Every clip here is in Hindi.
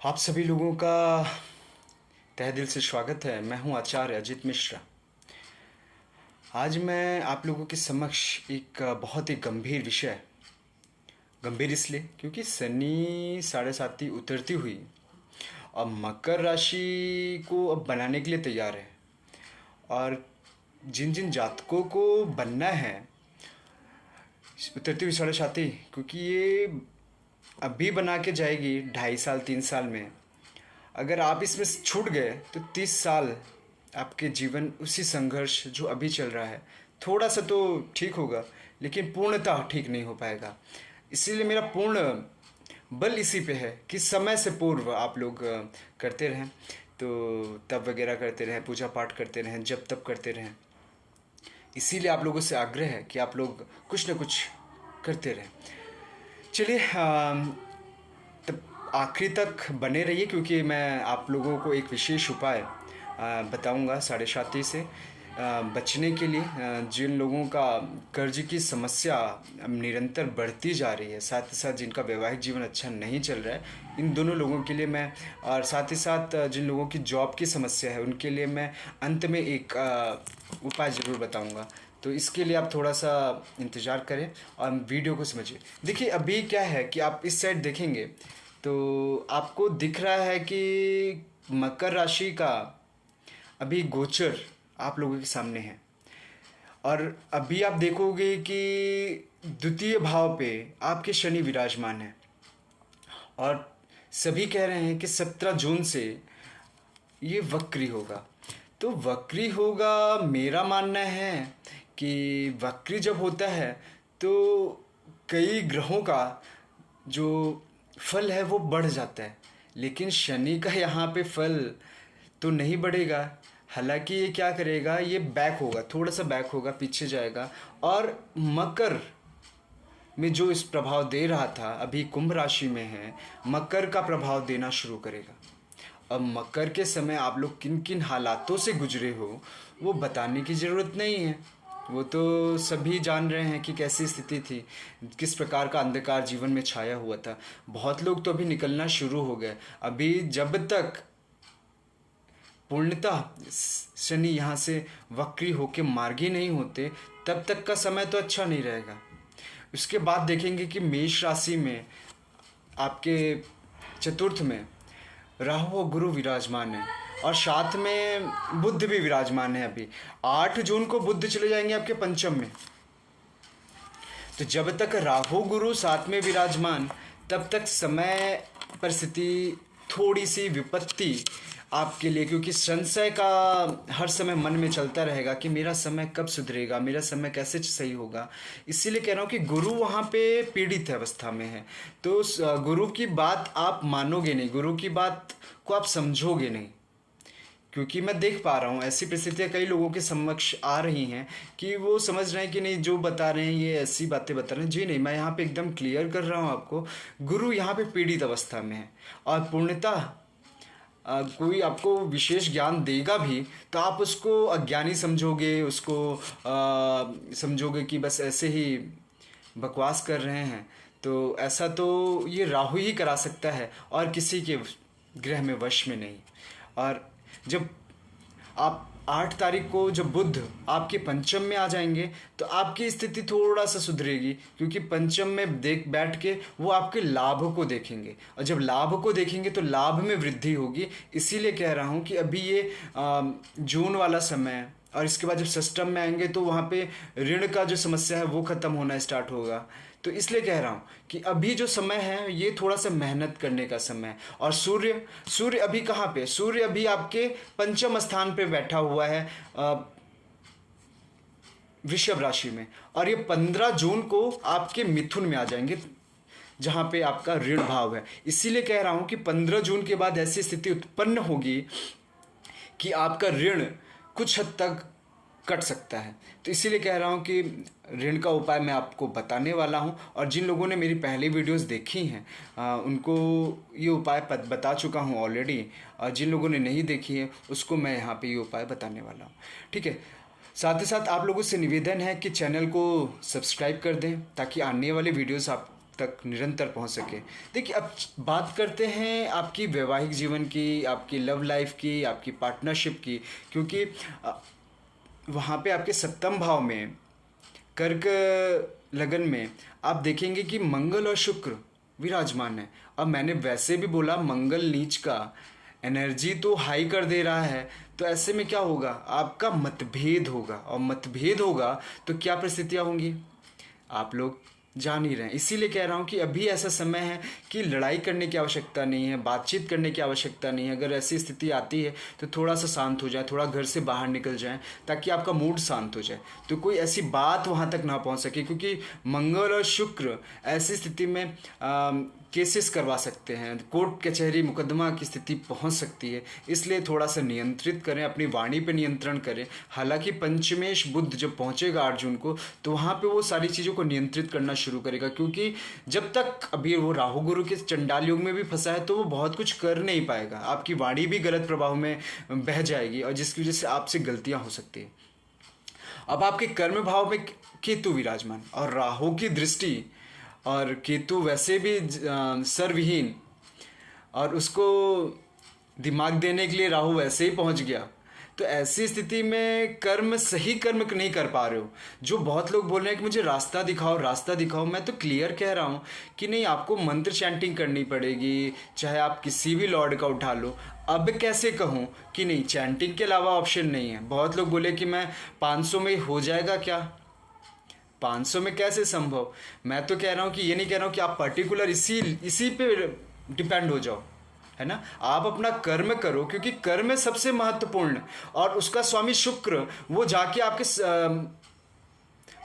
आप सभी लोगों का तहे दिल से स्वागत है। मैं हूं आचार्य अजित मिश्रा। आज मैं आप लोगों के समक्ष एक बहुत ही गंभीर इसलिए क्योंकि शनि साढ़े साती उतरती हुई अब मकर राशि को अब बनाने के लिए तैयार है। और जिन जिन जातकों को बनना है उतरती हुई साढ़े साती, क्योंकि ये अभी बना के जाएगी 2.5 साल 3 साल में। अगर आप इसमें छूट गए तो 30 साल आपके जीवन उसी संघर्ष जो अभी चल रहा है थोड़ा सा तो ठीक होगा, लेकिन पूर्णतः ठीक नहीं हो पाएगा। इसीलिए मेरा पूर्ण बल इसी पे है कि समय से पूर्व आप लोग करते रहें, तो तप वगैरह करते रहें, पूजा पाठ करते रहें, जब तब करते रहें। इसीलिए आप लोगों से आग्रह है कि आप लोग कुछ न कुछ करते रहें। चलिए तब आखिरी तक बने रहिए, क्योंकि मैं आप लोगों को एक विशेष उपाय बताऊंगा साढ़े साती से बचने के लिए। जिन लोगों का कर्ज की समस्या निरंतर बढ़ती जा रही है, साथ ही साथ जिनका वैवाहिक जीवन अच्छा नहीं चल रहा है, इन दोनों लोगों के लिए मैं, और साथ ही साथ जिन लोगों की जॉब की समस्या है उनके लिए मैं अंत में एक उपाय ज़रूर बताऊंगा। तो इसके लिए आप थोड़ा सा इंतज़ार करें और वीडियो को समझिए। देखिए अभी क्या है कि आप इस साइड देखेंगे तो आपको दिख रहा है कि मकर राशि का अभी गोचर आप लोगों के सामने है। और अभी आप देखोगे कि द्वितीय भाव पे आपके शनि विराजमान है। और सभी कह रहे हैं कि 17 जून से ये वक्री होगा। तो वक्री होगा, मेरा मानना है कि वक्री जब होता है तो कई ग्रहों का जो फल है वो बढ़ जाता है, लेकिन शनि का यहाँ पे फल तो नहीं बढ़ेगा। हालांकि ये क्या करेगा, ये बैक होगा, थोड़ा सा बैक होगा, पीछे जाएगा। और मकर में जो इस प्रभाव दे रहा था अभी कुंभ राशि में है, मकर का प्रभाव देना शुरू करेगा। अब मकर के समय आप लोग किन किन हालातों से गुजरे हो वो बताने की ज़रूरत नहीं है, वो तो सभी जान रहे हैं कि कैसी स्थिति थी, किस प्रकार का अंधकार जीवन में छाया हुआ था। बहुत लोग तो अभी निकलना शुरू हो गए। अभी जब तक पूर्णतः शनि यहाँ से वक्री होके मार्गी नहीं होते तब तक का समय तो अच्छा नहीं रहेगा। उसके बाद देखेंगे कि मेष राशि में आपके चतुर्थ में राहु और गुरु विराजमान है, और साथ में बुध भी विराजमान है। अभी 8 जून को बुध चले जाएंगे आपके पंचम में। तो जब तक राहु गुरु साथ में विराजमान, तब तक समय परिस्थिति थोड़ी सी विपत्ति आपके लिए, क्योंकि संशय का हर समय मन में चलता रहेगा कि मेरा समय कब सुधरेगा, मेरा समय कैसे सही होगा। इसीलिए कह रहा हूँ कि गुरु वहाँ पे पीड़ित अवस्था में है। तो गुरु की बात आप मानोगे नहीं, गुरु की बात को आप समझोगे नहीं, क्योंकि मैं देख पा रहा हूँ ऐसी परिस्थितियाँ कई लोगों के समक्ष आ रही हैं कि वो समझ रहे हैं कि नहीं जो बता रहे हैं ये ऐसी बातें बता रहे हैं। जी नहीं, मैं यहाँ पे एकदम क्लियर कर रहा हूँ आपको, गुरु यहाँ पे पीड़ित अवस्था में है। और पूर्णतः कोई आपको विशेष ज्ञान देगा भी तो आप उसको अज्ञानी समझोगे, उसको समझोगे कि बस ऐसे ही बकवास कर रहे हैं। तो ऐसा तो ये राहु ही करा सकता है और किसी के ग्रह में वश में नहीं। और जब आप 8 तारीख को जब बुध आपके पंचम में आ जाएंगे तो आपकी स्थिति थोड़ा सा सुधरेगी, क्योंकि पंचम में बैठ के वो आपके लाभ को देखेंगे, और जब लाभ को देखेंगे तो लाभ में वृद्धि होगी। इसीलिए कह रहा हूँ कि अभी ये जून वाला समय, और इसके बाद जब सिस्टम में आएंगे तो वहाँ पे ऋण का जो समस्या है वो ख़त्म होना स्टार्ट होगा। तो इसलिए कह रहा हूँ कि अभी जो समय है ये थोड़ा सा मेहनत करने का समय है। और सूर्य अभी कहाँ पे, सूर्य अभी आपके पंचम स्थान पे बैठा हुआ है वृषभ राशि में, और ये 15 जून को आपके मिथुन में आ जाएंगे जहाँ पे आपका ऋण भाव है। इसीलिए कह रहा हूँ कि 15 जून के बाद ऐसी स्थिति उत्पन्न होगी कि आपका ऋण कुछ हद तक कट सकता है। तो इसीलिए कह रहा हूँ कि ऋण का उपाय मैं आपको बताने वाला हूँ, और जिन लोगों ने मेरी पहली वीडियोस देखी हैं उनको ये उपाय बता चुका हूँ ऑलरेडी, और जिन लोगों ने नहीं देखी है उसको मैं यहाँ पे ये उपाय बताने वाला हूँ। ठीक है, साथ ही साथ आप लोगों से निवेदन है कि चैनल को सब्सक्राइब कर दें ताकि आने वाली वीडियोस आप तक निरंतर पहुंच सके। देखिए, अब बात करते हैं आपकी वैवाहिक जीवन की, आपकी लव लाइफ की, आपकी पार्टनरशिप की, क्योंकि वहाँ पे आपके सप्तम भाव में कर्क लगन में आप देखेंगे कि मंगल और शुक्र विराजमान है। अब मैंने वैसे भी बोला मंगल नीच का एनर्जी तो हाई कर दे रहा है, तो ऐसे में क्या होगा, आपका मतभेद होगा, और मतभेद होगा तो क्या परिस्थितियाँ होंगी आप लोग जान ही रहे हैं। इसीलिए कह रहा हूँ कि अभी ऐसा समय है कि लड़ाई करने की आवश्यकता नहीं है, बातचीत करने की आवश्यकता नहीं है। अगर ऐसी स्थिति आती है तो थोड़ा सा शांत हो जाए, थोड़ा घर से बाहर निकल जाए, ताकि आपका मूड शांत हो जाए, तो कोई ऐसी बात वहाँ तक ना पहुँच सके। क्योंकि मंगल और शुक्र ऐसी स्थिति में केसेस करवा सकते हैं, कोर्ट कचहरी मुकदमा की स्थिति पहुंच सकती है। इसलिए थोड़ा सा नियंत्रित करें, अपनी वाणी पे नियंत्रण करें। हालांकि पंचमेश बुध जब पहुंचेगा 8 जून को, तो वहाँ पे वो सारी चीज़ों को नियंत्रित करना शुरू करेगा। क्योंकि जब तक अभी वो राहु गुरु के चंडाल योग में भी फंसा है, तो वो बहुत कुछ कर नहीं पाएगा, आपकी वाणी भी गलत प्रभाव में बह जाएगी, और जिसकी वजह से आपसे गलतियाँ हो सकती है। अब आपके कर्म भाव में केतु विराजमान और राहु की दृष्टि, और केतु वैसे भी सर्वहीन, और उसको दिमाग देने के लिए राहु वैसे ही पहुंच गया। तो ऐसी स्थिति में कर्म, सही कर्म नहीं कर पा रहे हो। जो बहुत लोग बोल रहे हैं कि मुझे रास्ता दिखाओ, रास्ता दिखाओ, मैं तो क्लियर कह रहा हूँ कि नहीं, आपको मंत्र चैंटिंग करनी पड़ेगी, चाहे आप किसी भी लॉर्ड का उठा लो। अब कैसे कहूँ कि नहीं, चैंटिंग के अलावा ऑप्शन नहीं है। बहुत लोग बोले कि मैं 500 में हो जाएगा क्या, 500 में कैसे संभव। मैं तो कह रहा हूँ कि ये नहीं कह रहा हूँ कि आप पर्टिकुलर इसी पे डिपेंड हो जाओ, है ना। आप अपना कर्म करो, क्योंकि कर्म है सबसे महत्वपूर्ण, और उसका स्वामी शुक्र वो जाके आपके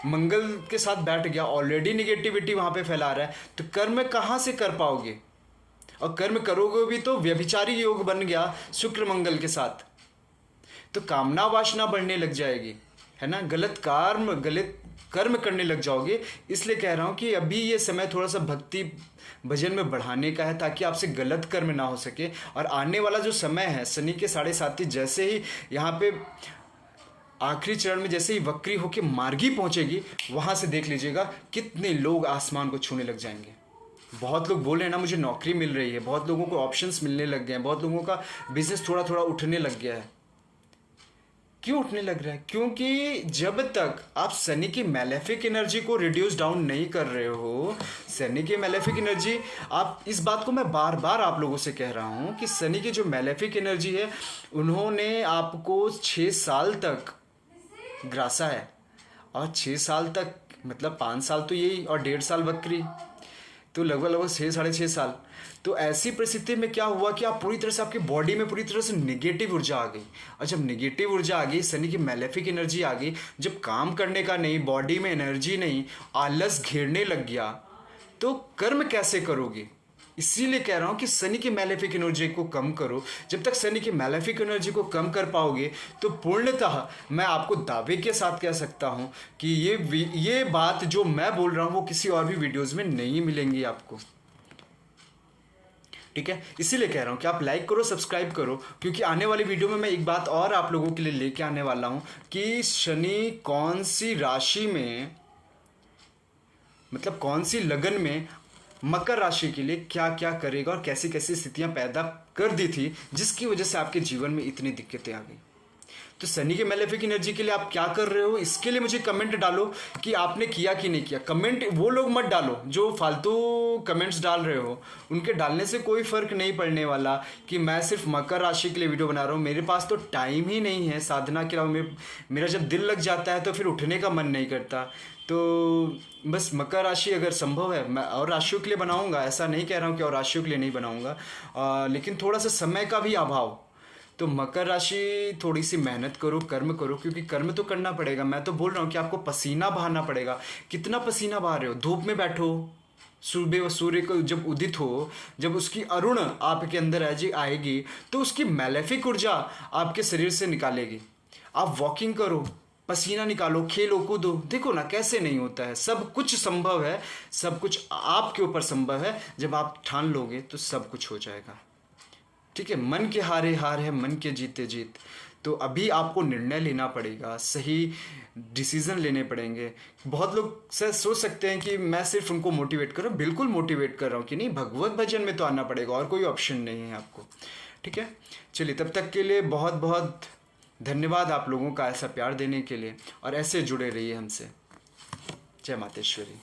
मंगल के साथ बैठ गया, ऑलरेडी निगेटिविटी वहाँ पे फैला रहा है, तो कर्म कहाँ से कर पाओगे। और कर्म करोगे भी तो व्यभिचारी योग बन गया शुक्र मंगल के साथ, तो कामना वासना बढ़ने लग जाएगी, है ना, गलत कर्म करने लग जाओगे। इसलिए कह रहा हूँ कि अभी ये समय थोड़ा सा भक्ति भजन में बढ़ाने का है, ताकि आपसे गलत कर्म ना हो सके। और आने वाला जो समय है, शनि के 7.5 जैसे ही यहाँ पे आखिरी चरण में जैसे ही वक्री होके मार्गी पहुँचेगी, वहाँ से देख लीजिएगा कितने लोग आसमान को छूने लग जाएंगे। बहुत लोग बोल रहे हैं ना, मुझे नौकरी मिल रही है, बहुत लोगों को ऑप्शंस मिलने लग गए हैं, बहुत लोगों का बिजनेस थोड़ा थोड़ा उठने लग गया है। क्यों उठने लग रहा है? क्योंकि जब तक आप शनि की मैलेफिक एनर्जी को रिड्यूस डाउन नहीं कर रहे हो, शनि की मैलेफिक एनर्जी, आप इस बात को मैं बार बार आप लोगों से कह रहा हूं कि शनि की जो मैलेफिक एनर्जी है, उन्होंने आपको 6 साल तक ग्रासा है, और 6 साल तक मतलब 5 साल तो यही, और 1.5 साल बकरी, तो लगभग 6-6.5 साल। तो ऐसी परिस्थिति में क्या हुआ कि आप पूरी तरह से, आपकी बॉडी में पूरी तरह से निगेटिव ऊर्जा आ गई। और जब निगेटिव ऊर्जा आ गई, शनि की मैलेफिक एनर्जी आ गई, जब काम करने का नहीं, बॉडी में एनर्जी नहीं, आलस घेरने लग गया, तो कर्म कैसे करोगे। इसीलिए कह रहा हूँ कि शनि की मैलेफिक एनर्जी को कम करो। जब तक शनि की मैलेफिक एनर्जी को कम कर पाओगे, तो पूर्णतः मैं आपको दावे के साथ कह सकता हूँ कि ये बात जो मैं बोल रहा हूँ वो किसी और भी वीडियोस में नहीं मिलेंगी आपको, ठीक है। इसीलिए कह रहा हूँ कि आप लाइक करो, सब्सक्राइब करो, क्योंकि आने वाली वीडियो में मैं एक बात और आप लोगों के लिए लेके आने वाला हूँ कि शनि कौन सी राशि में, मतलब कौन सी लगन में मकर राशि के लिए क्या क्या करेगा, और कैसी कैसी स्थितियां पैदा कर दी थी जिसकी वजह से आपके जीवन में इतनी दिक्कतें आ गई। तो शनि के मैलेफिक एनर्जी के लिए आप क्या कर रहे हो, इसके लिए मुझे कमेंट डालो कि आपने किया कि नहीं किया। कमेंट वो लोग मत डालो जो फालतू कमेंट्स डाल रहे हो, उनके डालने से कोई फ़र्क नहीं पड़ने वाला कि मैं सिर्फ मकर राशि के लिए वीडियो बना रहा हूँ। मेरे पास तो टाइम ही नहीं है साधना के अलावा, मेरा जब दिल लग जाता है तो फिर उठने का मन नहीं करता। तो बस मकर राशि अगर संभव है मैं और राशियों के लिए बनाऊंगा, ऐसा नहीं कह रहा हूँ कि और राशियों के लिए नहीं बनाऊंगा, लेकिन थोड़ा सा समय का भी अभाव। तो मकर राशि थोड़ी सी मेहनत करो, कर्म करो, क्योंकि कर्म तो करना पड़ेगा। मैं तो बोल रहा हूँ कि आपको पसीना बहाना पड़ेगा। कितना पसीना बहा रहे हो, धूप में बैठो, सूर्य को जब उदित हो, जब उसकी अरुण आपके अंदर आएगी तो उसकी मैलेफिक ऊर्जा आपके शरीर से निकालेगी। आप वॉकिंग करो, पसीना निकालो, खेलो कूदो, देखो ना कैसे नहीं होता है। सब कुछ संभव है, सब कुछ आपके ऊपर संभव है। जब आप ठान लोगे तो सब कुछ हो जाएगा, ठीक है। मन के हारे हार है, मन के जीते जीत। तो अभी आपको निर्णय लेना पड़ेगा, सही डिसीज़न लेने पड़ेंगे। बहुत लोग सर सोच सकते हैं कि मैं सिर्फ उनको मोटिवेट कर रहा हूँ, बिल्कुल मोटिवेट कर रहा हूँ कि नहीं, भगवत भजन में तो आना पड़ेगा, और कोई ऑप्शन नहीं है आपको। ठीक है, चलिए तब तक के लिए बहुत बहुत धन्यवाद आप लोगों का ऐसा प्यार देने के लिए, और ऐसे जुड़े रहिए हमसे। जय मातेश्वरी।